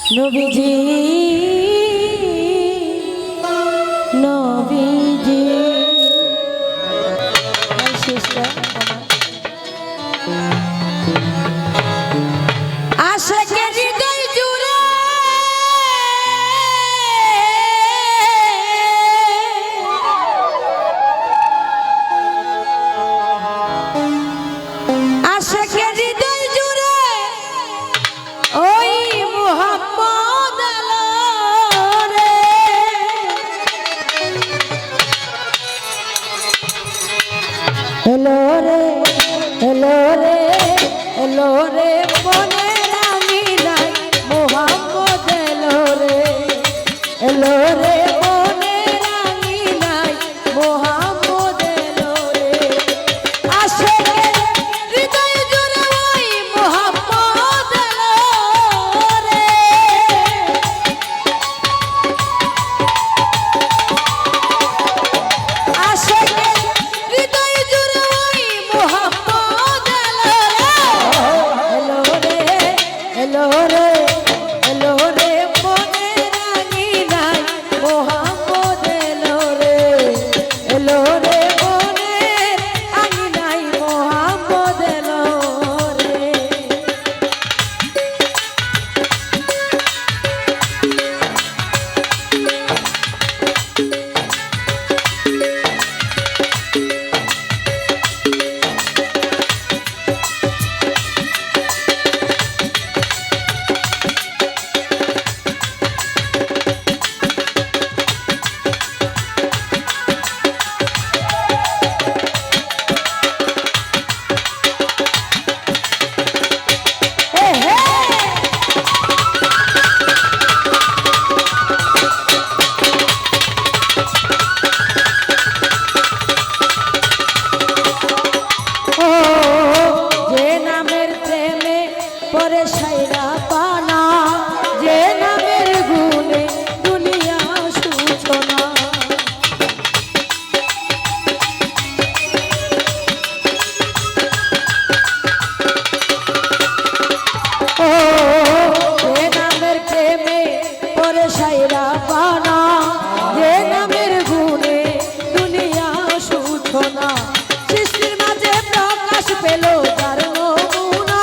নবীজি নবীজি আশাকে হৃদয় জুড়ে আশাকে হৃদয় জুড়ে ওই মুহাম্মদ এলো রে এলো রে এলো রে মনে রাঙি নাই মুহাম্মদ এলো রে এলো রে মনে রাঙি নাই মুহাম্মদ এলো রে আশাকে হৃদয় জুড়ে ওই মুহাম্মদ এলো রে আশাকে হৃদয় জুড়ে ওই মুহাম্মদ এলো রে এলো রে এলো রে মনে রাঙি নাই মুহাম্মদ এলো রে এলো রে মনে রাঙি নাই মুহাম্মদ এলো রে যে নামের প্রেমে পরে সাইরা পানা যে নামের গুণে দুনিয়া সূচনা ও যে নামের প্রেমে পরে সাইরা পানা যে নামের গুণে দুনিয়া সূচনা সৃষ্টির মাঝে প্রকাশ পেল তার নমুনা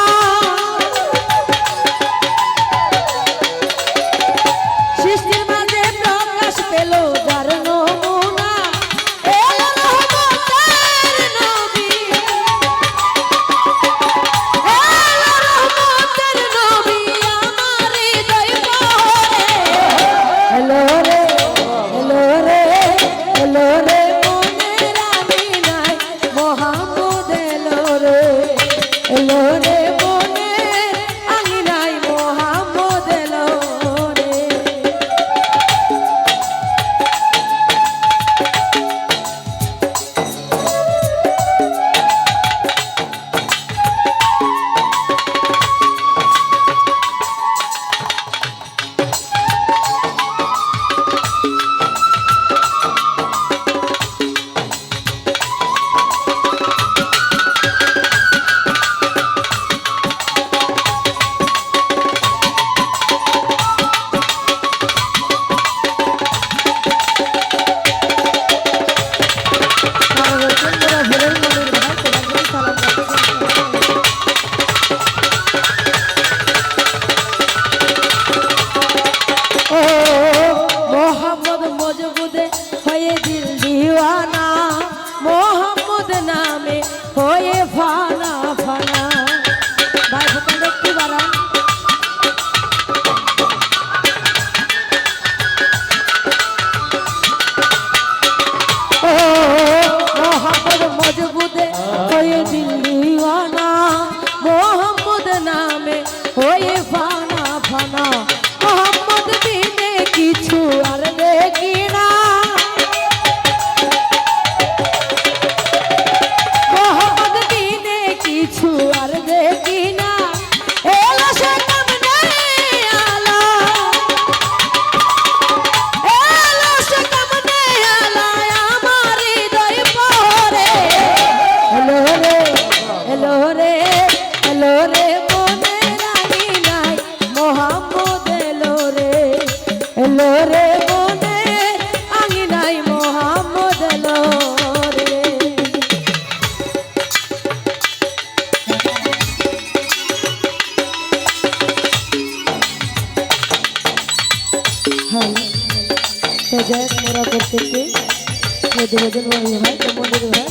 ভালো তো যাই মোরা প্রত্যেককে প্রতিবেদন ভাই তো মন্দির ভাই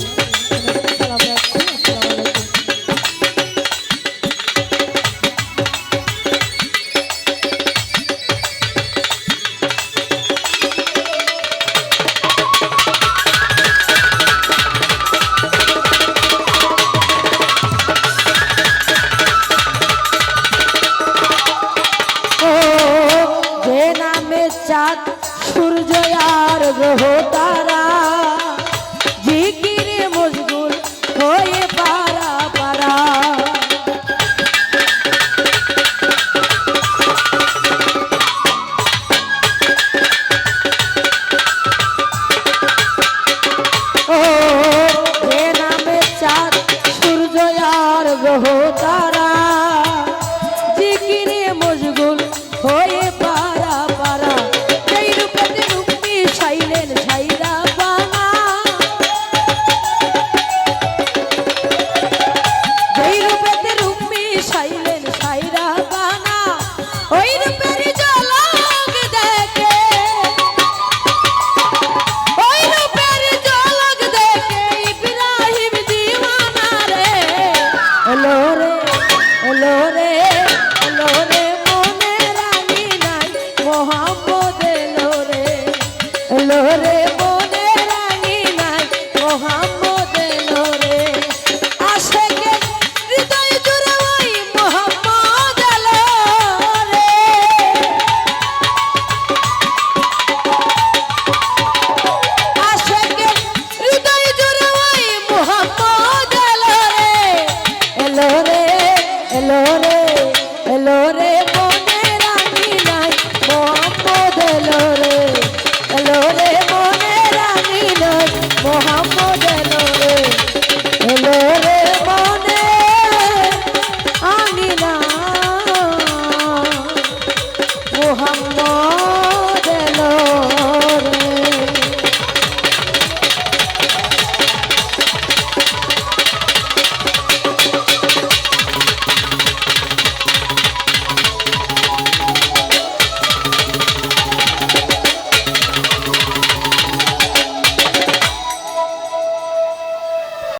সালাম রাখছি আসসালামু আলাইকুম। ও যে নামে চাঁদ সূর্য আর গ্রহ তারা